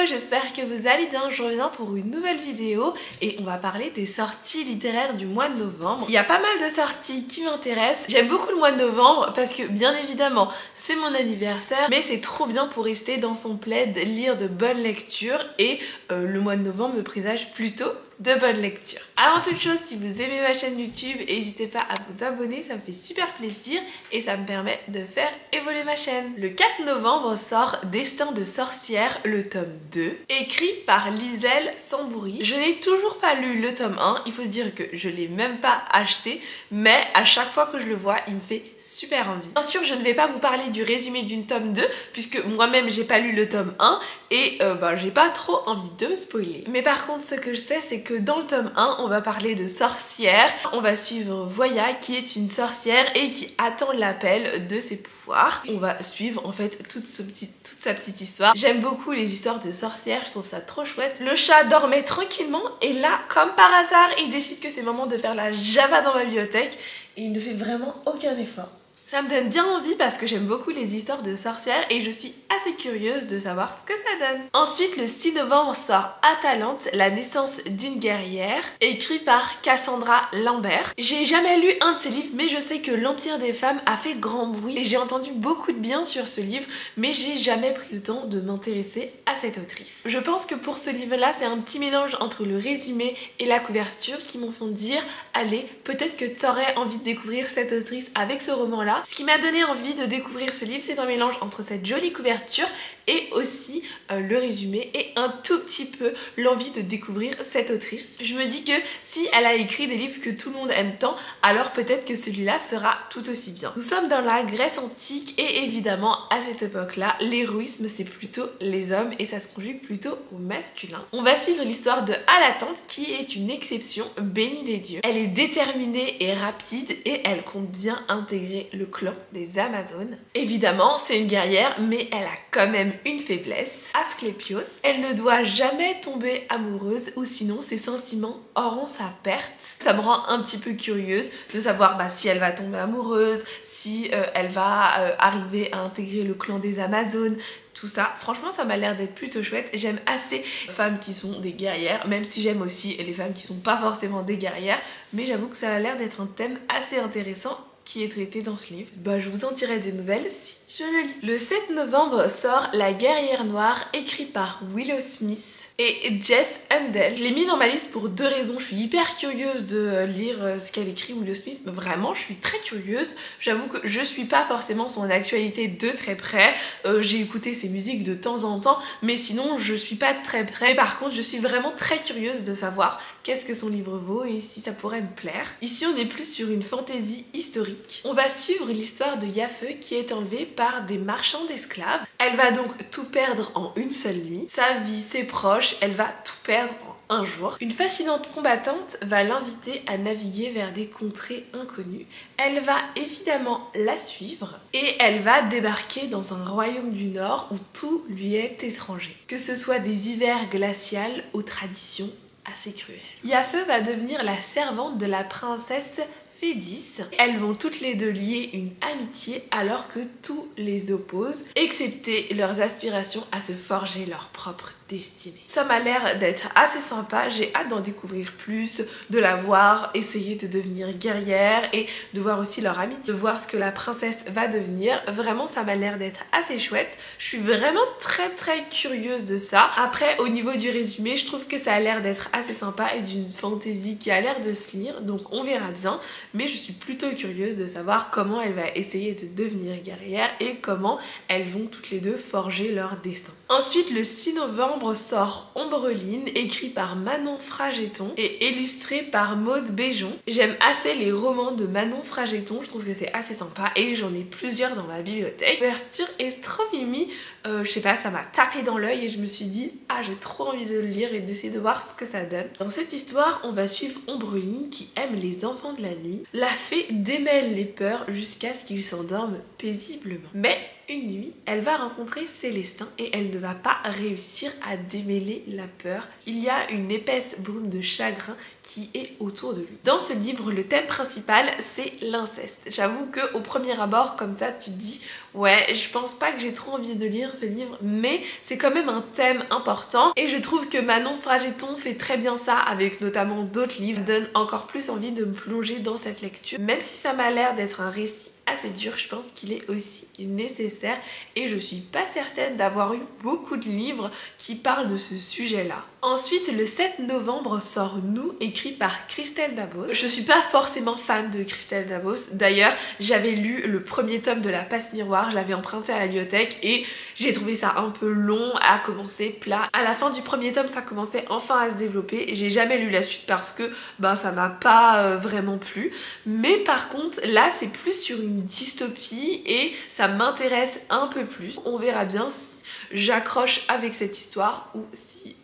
Hello, j'espère que vous allez bien. Je reviens pour une nouvelle vidéo et on va parler des sorties littéraires du mois de novembre. Il y a pas mal de sorties qui m'intéressent. J'aime beaucoup le mois de novembre parce que bien évidemment c'est mon anniversaire, mais c'est trop bien pour rester dans son plaid, lire de bonnes lectures et le mois de novembre me présage plutôt de bonnes lectures. Avant toute chose, si vous aimez ma chaîne YouTube, n'hésitez pas à vous abonner, ça me fait super plaisir et ça me permet de faire évoluer ma chaîne. Le 4 novembre sort Destin de sorcière, le tome 2, écrit par Liselle Samboury. Je n'ai toujours pas lu le tome 1, il faut dire que je l'ai même pas acheté, mais à chaque fois que je le vois, il me fait super envie. Bien sûr, je ne vais pas vous parler du résumé d'une tome 2, puisque moi-même j'ai pas lu le tome 1 et j'ai pas trop envie de me spoiler. Mais par contre, ce que je sais, c'est que dans le tome 1, on va parler de sorcière. On va suivre Voya qui est une sorcière et qui attend l'appel de ses pouvoirs. On va suivre en fait toute sa petite histoire. J'aime beaucoup les histoires de sorcières, je trouve ça trop chouette. Le chat dormait tranquillement et là, comme par hasard, il décide que c'est le moment de faire la Java dans ma bibliothèque et il ne fait vraiment aucun effort. Ça me donne bien envie parce que j'aime beaucoup les histoires de sorcières et je suis assez curieuse de savoir ce que ça donne. Ensuite, le 6 novembre sort Atalante, la naissance d'une guerrière, écrit par Cassandra Lambert. J'ai jamais lu un de ses livres, mais je sais que l'Empire des femmes a fait grand bruit et j'ai entendu beaucoup de bien sur ce livre, mais j'ai jamais pris le temps de m'intéresser à cette autrice. Je pense que pour ce livre-là, c'est un petit mélange entre le résumé et la couverture qui m'ont fait dire « Allez, peut-être que t'aurais envie de découvrir cette autrice avec ce roman-là ». Ce qui m'a donné envie de découvrir ce livre, c'est un mélange entre cette jolie couverture et aussi le résumé et un tout petit peu l'envie de découvrir cette autrice. Je me dis que si elle a écrit des livres que tout le monde aime tant, alors peut-être que celui-là sera tout aussi bien. Nous sommes dans la Grèce antique et évidemment à cette époque-là, l'héroïsme c'est plutôt les hommes et ça se conjugue plutôt au masculin. On va suivre l'histoire de Alatante qui est une exception bénie des dieux. Elle est déterminée et rapide et elle compte bien intégrer le clan des Amazones. Évidemment, c'est une guerrière, mais elle a quand même une faiblesse, Asclépios. Elle ne doit jamais tomber amoureuse ou sinon ses sentiments auront sa perte. Ça me rend un petit peu curieuse de savoir si elle va tomber amoureuse, si elle va arriver à intégrer le clan des Amazones. Tout ça, franchement ça m'a l'air d'être plutôt chouette. J'aime assez les femmes qui sont des guerrières, même si j'aime aussi les femmes qui sont pas forcément des guerrières, mais j'avoue que ça a l'air d'être un thème assez intéressant qui est traité dans ce livre. Je vous en dirai des nouvelles si je le lis. Le 7 novembre sort La guerrière noire, écrit par Willow Smith et Jess Handel. Je l'ai mis dans ma liste pour deux raisons. Je suis hyper curieuse de lire ce qu'elle écrit, Willow Smith. Vraiment, je suis très curieuse. J'avoue que je suis pas forcément son actualité de très près. J'ai écouté ses musiques de temps en temps, mais sinon je suis pas de très près. Par contre, je suis vraiment très curieuse de savoir qu'est-ce que son livre vaut et si ça pourrait me plaire. Ici, on est plus sur une fantaisie historique. On va suivre l'histoire de Yafeu qui est enlevée par des marchands d'esclaves. Elle va donc tout perdre en une seule nuit. Sa vie, ses proches, elle va tout perdre en un jour. Une fascinante combattante va l'inviter à naviguer vers des contrées inconnues. Elle va évidemment la suivre et elle va débarquer dans un royaume du Nord où tout lui est étranger. Que ce soit des hivers glacials aux traditions assez cruelles. Yafeu va devenir la servante de la princesse Fédis. Elles vont toutes les deux lier une amitié alors que tout les oppose, excepté leurs aspirations à se forger leur propre destinée. Ça m'a l'air d'être assez sympa, j'ai hâte d'en découvrir plus, de la voir essayer de devenir guerrière et de voir aussi leur amitié, de voir ce que la princesse va devenir. Vraiment, ça m'a l'air d'être assez chouette. Je suis vraiment très curieuse de ça. Après, au niveau du résumé, je trouve que ça a l'air d'être assez sympa et d'une fantaisie qui a l'air de se lire, donc on verra bien. Mais je suis plutôt curieuse de savoir comment elle va essayer de devenir guerrière et comment elles vont toutes les deux forger leur destin. Ensuite, le 6 novembre sort Ombreline, écrit par Manon Frageton et illustré par Maude Béjon. J'aime assez les romans de Manon Frageton, je trouve que c'est assez sympa et j'en ai plusieurs dans ma bibliothèque. L'ouverture est trop mimi, je sais pas, ça m'a tapé dans l'œil et je me suis dit j'ai trop envie de le lire et d'essayer de voir ce que ça donne. Dans cette histoire, on va suivre Ombreline qui aime les enfants de la nuit. La fée démêle les peurs jusqu'à ce qu'ils s'endorment paisiblement. Mais une nuit, elle va rencontrer Célestin et elle ne va pas réussir à démêler la peur. Il y a une épaisse brume de chagrin qui est autour de lui. Dans ce livre, le thème principal, c'est l'inceste. J'avoue qu'au premier abord, comme ça, tu te dis « Ouais, je pense pas que j'ai trop envie de lire ce livre, mais c'est quand même un thème important. » Et je trouve que Manon Frageton fait très bien ça, avec notamment d'autres livres, donne encore plus envie de me plonger dans cette lecture. Même si ça m'a l'air d'être un récit assez dur, je pense qu'il est aussi nécessaire et je suis pas certaine d'avoir eu beaucoup de livres qui parlent de ce sujet-là. Ensuite, le 7 novembre sort Nous, écrit par Christelle Dabos. Je suis pas forcément fan de Christelle Dabos. D'ailleurs, j'avais lu le premier tome de La Passe Miroir, je l'avais emprunté à la bibliothèque et j'ai trouvé ça un peu long à commencer, plat. À la fin du premier tome, ça commençait enfin à se développer. J'ai jamais lu la suite parce que ça m'a pas vraiment plu. Mais par contre, là, c'est plus sur une dystopie et ça m'intéresse un peu plus. On verra bien si j'accroche avec cette histoire ou si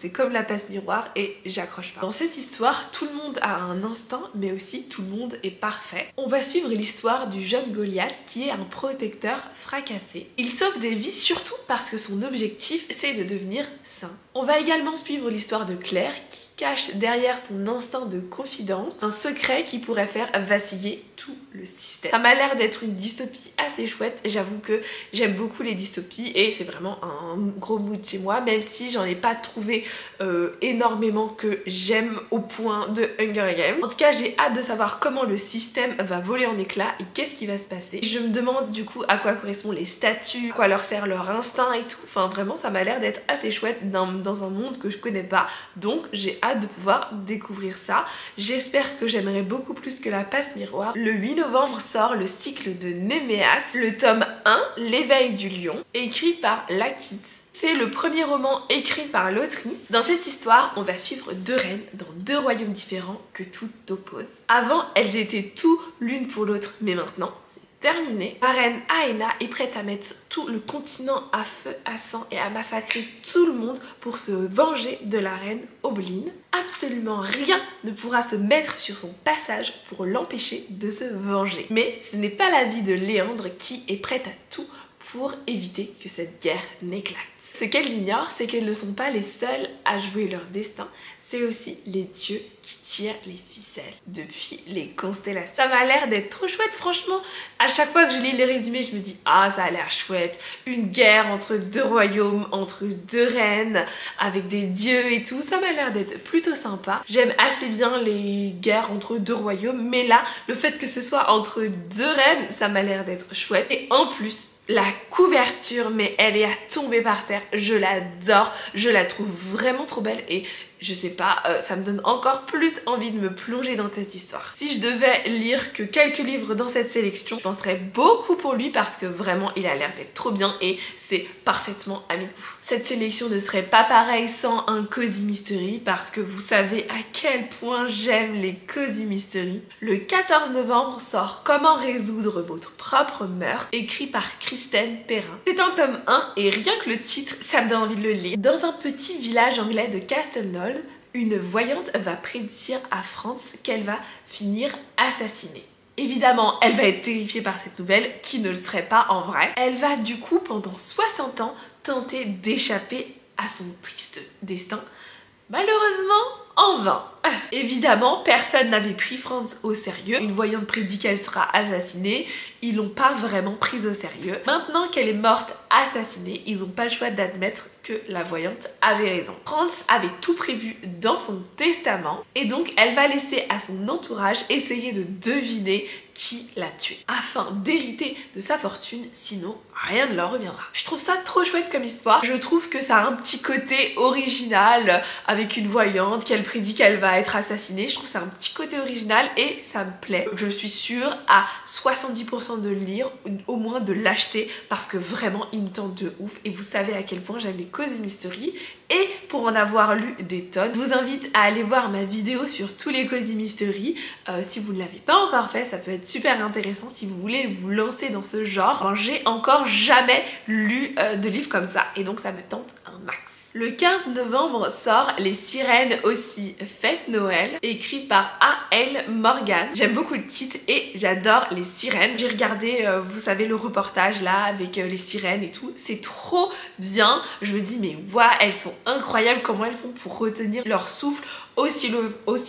c'est comme La Passe Miroir et j'accroche pas. Dans cette histoire, tout le monde a un instinct mais aussi tout le monde est parfait. On va suivre l'histoire du jeune Goliath qui est un protecteur fracassé. Il sauve des vies surtout parce que son objectif c'est de devenir saint. On va également suivre l'histoire de Claire qui cache derrière son instinct de confidente un secret qui pourrait faire vaciller tout le système. Ça m'a l'air d'être une dystopie assez chouette. J'avoue que j'aime beaucoup les dystopies et c'est vraiment un gros mood chez moi, même si j'en ai pas trouvé énormément que j'aime au point de Hunger Games. En tout cas, j'ai hâte de savoir comment le système va voler en éclats et qu'est-ce qui va se passer. Je me demande du coup à quoi correspondent les statues, à quoi leur sert leur instinct et tout. Enfin vraiment, ça m'a l'air d'être assez chouette dans un monde que je connais pas. Donc j'ai hâte de pouvoir découvrir ça. J'espère que j'aimerais beaucoup plus que La Passe Miroir. Le 8 novembre sort le cycle de Néméas, le tome 1, L'éveil du lion, écrit par Lakis. C'est le premier roman écrit par l'autrice. Dans cette histoire, on va suivre deux reines dans deux royaumes différents que tout oppose. Avant, elles étaient tout l'une pour l'autre, mais maintenant, terminé. La reine Aena est prête à mettre tout le continent à feu, à sang et à massacrer tout le monde pour se venger de la reine Oberyn. Absolument rien ne pourra se mettre sur son passage pour l'empêcher de se venger. Mais ce n'est pas l'avis de Léandre qui est prête à tout pour éviter que cette guerre n'éclate. Ce qu'elles ignorent, c'est qu'elles ne sont pas les seules à jouer leur destin, c'est aussi les dieux qui tirent les ficelles depuis les constellations. Ça m'a l'air d'être trop chouette, franchement. À chaque fois que je lis les résumés, je me dis « Ah, ça a l'air chouette !» Une guerre entre deux royaumes, entre deux reines, avec des dieux et tout, ça m'a l'air d'être plutôt sympa. J'aime assez bien les guerres entre deux royaumes, mais là, le fait que ce soit entre deux reines, ça m'a l'air d'être chouette. Et en plus, la couverture, mais elle est à tomber par terre, je l'adore, je la trouve vraiment trop belle et je sais pas, ça me donne encore plus envie de me plonger dans cette histoire. Si je devais lire que quelques livres dans cette sélection, je penserais beaucoup pour lui parce que vraiment il a l'air d'être trop bien et c'est parfaitement à mes goûts. Cette sélection ne serait pas pareille sans un cozy mystery parce que vous savez à quel point j'aime les cozy mystery. Le 14 novembre sort Comment résoudre votre propre meurtre, écrit par Christine Perrin. C'est un tome 1 et rien que le titre, ça me donne envie de le lire. Dans un petit village anglais de Castle Knoll, une voyante va prédire à Franz qu'elle va finir assassinée. Évidemment, elle va être terrifiée par cette nouvelle, qui ne le serait pas en vrai. Elle va du coup, pendant 60 ans, tenter d'échapper à son triste destin. Malheureusement, en vain. Évidemment, personne n'avait pris Franz au sérieux. Une voyante prédit qu'elle sera assassinée. Ils l'ont pas vraiment prise au sérieux. Maintenant qu'elle est morte assassinée, ils n'ont pas le choix d'admettre que la voyante avait raison. Franz avait tout prévu dans son testament et donc elle va laisser à son entourage essayer de deviner qui l'a tué afin d'hériter de sa fortune, sinon rien ne leur reviendra. Je trouve ça trop chouette comme histoire. Je trouve que ça a un petit côté original avec une voyante qu'elle prédit qu'elle va être assassinée. Je trouve ça un petit côté original et ça me plaît. Je suis sûre à 70% de le lire, au moins de l'acheter parce que vraiment il me tente de ouf et vous savez à quel point j'aime les cozy mystery. Et pour en avoir lu des tonnes, je vous invite à aller voir ma vidéo sur tous les cozy mystery. Si vous ne l'avez pas encore fait, ça peut être super intéressant si vous voulez vous lancer dans ce genre. J'ai encore jamais lu de livre comme ça et donc ça me tente un un max. Le 15 novembre sort Les Sirènes aussi Fête Noël, écrit par A.L. Morgan. J'aime beaucoup le titre et j'adore les sirènes. J'ai regardé, vous savez, le reportage là avec les sirènes et tout. C'est trop bien. Je me dis mais waouh, elles sont incroyables, comment elles font pour retenir leur souffle aussi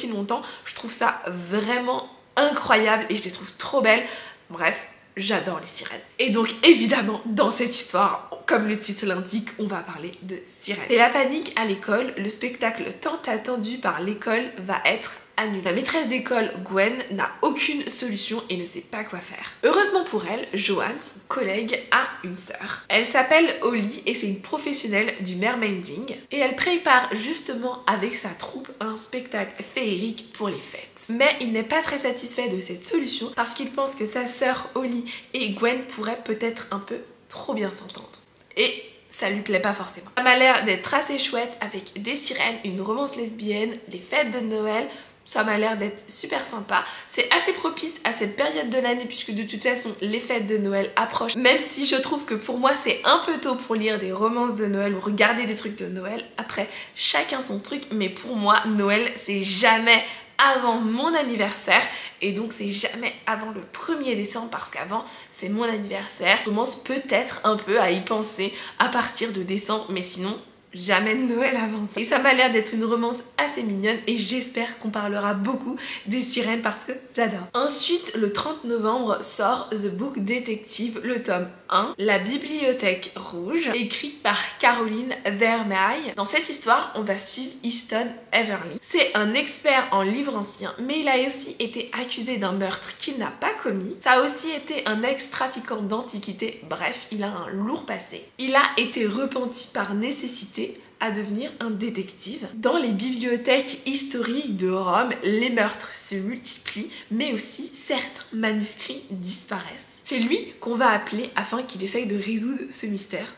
longtemps. Je trouve ça vraiment incroyable et je les trouve trop belles. Bref, j'adore les sirènes. Et donc évidemment dans cette histoire, comme le titre l'indique, on va parler de sirènes. C'est la panique à l'école, le spectacle tant attendu par l'école va être annulé. La maîtresse d'école Gwen n'a aucune solution et ne sait pas quoi faire. Heureusement pour elle, Joanne, son collègue, a une sœur. Elle s'appelle Holly et c'est une professionnelle du mermaiding et elle prépare justement avec sa troupe un spectacle féerique pour les fêtes. Mais il n'est pas très satisfait de cette solution parce qu'il pense que sa sœur Holly et Gwen pourraient peut-être un peu trop bien s'entendre. Et ça lui plaît pas forcément. Ça m'a l'air d'être assez chouette avec des sirènes, une romance lesbienne, les fêtes de Noël. Ça m'a l'air d'être super sympa. C'est assez propice à cette période de l'année puisque de toute façon les fêtes de Noël approchent. Même si je trouve que pour moi c'est un peu tôt pour lire des romances de Noël ou regarder des trucs de Noël. Après, chacun son truc, mais pour moi Noël c'est jamais avant mon anniversaire et donc c'est jamais avant le 1er décembre parce qu'avant c'est mon anniversaire. Je commence peut-être un peu à y penser à partir de décembre, mais sinon jamais de Noël avant ça. Et ça m'a l'air d'être une romance assez mignonne et j'espère qu'on parlera beaucoup des sirènes parce que j'adore. Ensuite, le 30 novembre sort The Book Detective, le tome 1, La Bibliothèque Rouge, écrit par Caroline Vermeil. Dans cette histoire, on va suivre Easton Everly. C'est un expert en livres anciens, mais il a aussi été accusé d'un meurtre qu'il n'a pas commis. Ça a aussi été un ex-trafiquant d'antiquités, bref, il a un lourd passé. Il a été repenti par nécessité à devenir un détective. Dans les bibliothèques historiques de Rome, les meurtres se multiplient, mais aussi certains manuscrits disparaissent. C'est lui qu'on va appeler afin qu'il essaye de résoudre ce mystère.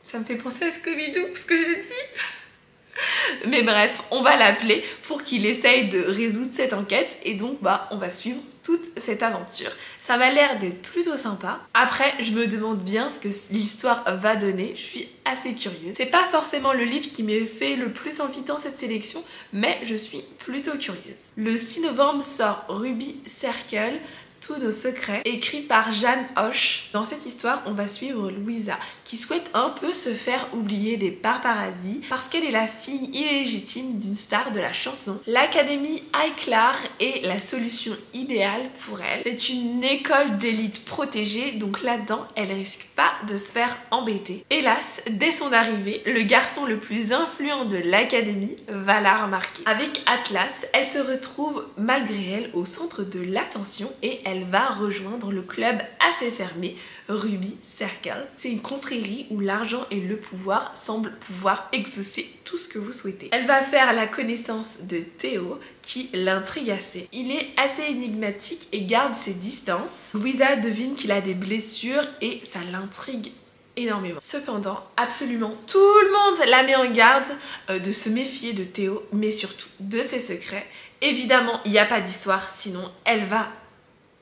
Ça me fait penser à Scooby-Doo, ce que j'ai dit. Mais bref, on va l'appeler pour qu'il essaye de résoudre cette enquête et donc on va suivre toute cette aventure. Ça m'a l'air d'être plutôt sympa. Après, je me demande bien ce que l'histoire va donner. Je suis assez curieuse. C'est pas forcément le livre qui m'a fait le plus envie dans cette sélection, mais je suis plutôt curieuse. Le 6 novembre sort Ruby Circle, Tous nos secrets, écrit par Jeanne Hoche. Dans cette histoire, on va suivre Louisa, qui souhaite un peu se faire oublier des paparazzis parce qu'elle est la fille illégitime d'une star de la chanson. L'Académie Highclere est la solution idéale pour elle. C'est une école d'élite protégée, donc là-dedans, elle risque pas de se faire embêter. Hélas, dès son arrivée, le garçon le plus influent de l'Académie va la remarquer. Avec Atlas, elle se retrouve malgré elle au centre de l'attention et elle va rejoindre le club assez fermé Ruby Circle. C'est une confrérie où l'argent et le pouvoir semblent pouvoir exaucer tout ce que vous souhaitez. Elle va faire la connaissance de Théo qui l'intrigue assez. Il est assez énigmatique et garde ses distances. Louisa devine qu'il a des blessures et ça l'intrigue énormément. Cependant, absolument tout le monde la met en garde de se méfier de Théo, mais surtout de ses secrets. Évidemment, il n'y a pas d'histoire, sinon elle va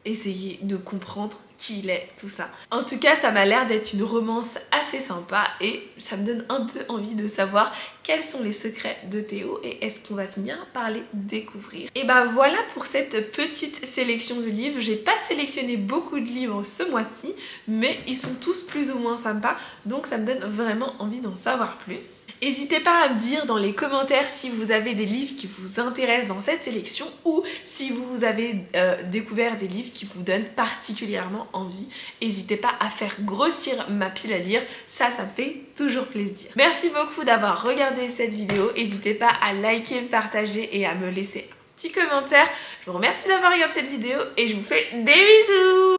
essayer de comprendre qui il est, tout ça. En tout cas, ça m'a l'air d'être une romance assez sympa et ça me donne un peu envie de savoir quels sont les secrets de Théo et est-ce qu'on va finir par les découvrir. Et voilà pour cette petite sélection de livres. J'ai pas sélectionné beaucoup de livres ce mois-ci, mais ils sont tous plus ou moins sympas, donc ça me donne vraiment envie d'en savoir plus. N'hésitez pas à me dire dans les commentaires si vous avez des livres qui vous intéressent dans cette sélection ou si vous avez découvert des livres qui vous donnent particulièrement envie. N'hésitez pas à faire grossir ma pile à lire, ça me fait toujours plaisir. Merci beaucoup d'avoir regardé cette vidéo, n'hésitez pas à liker, partager et à me laisser un petit commentaire. Je vous remercie d'avoir regardé cette vidéo et je vous fais des bisous.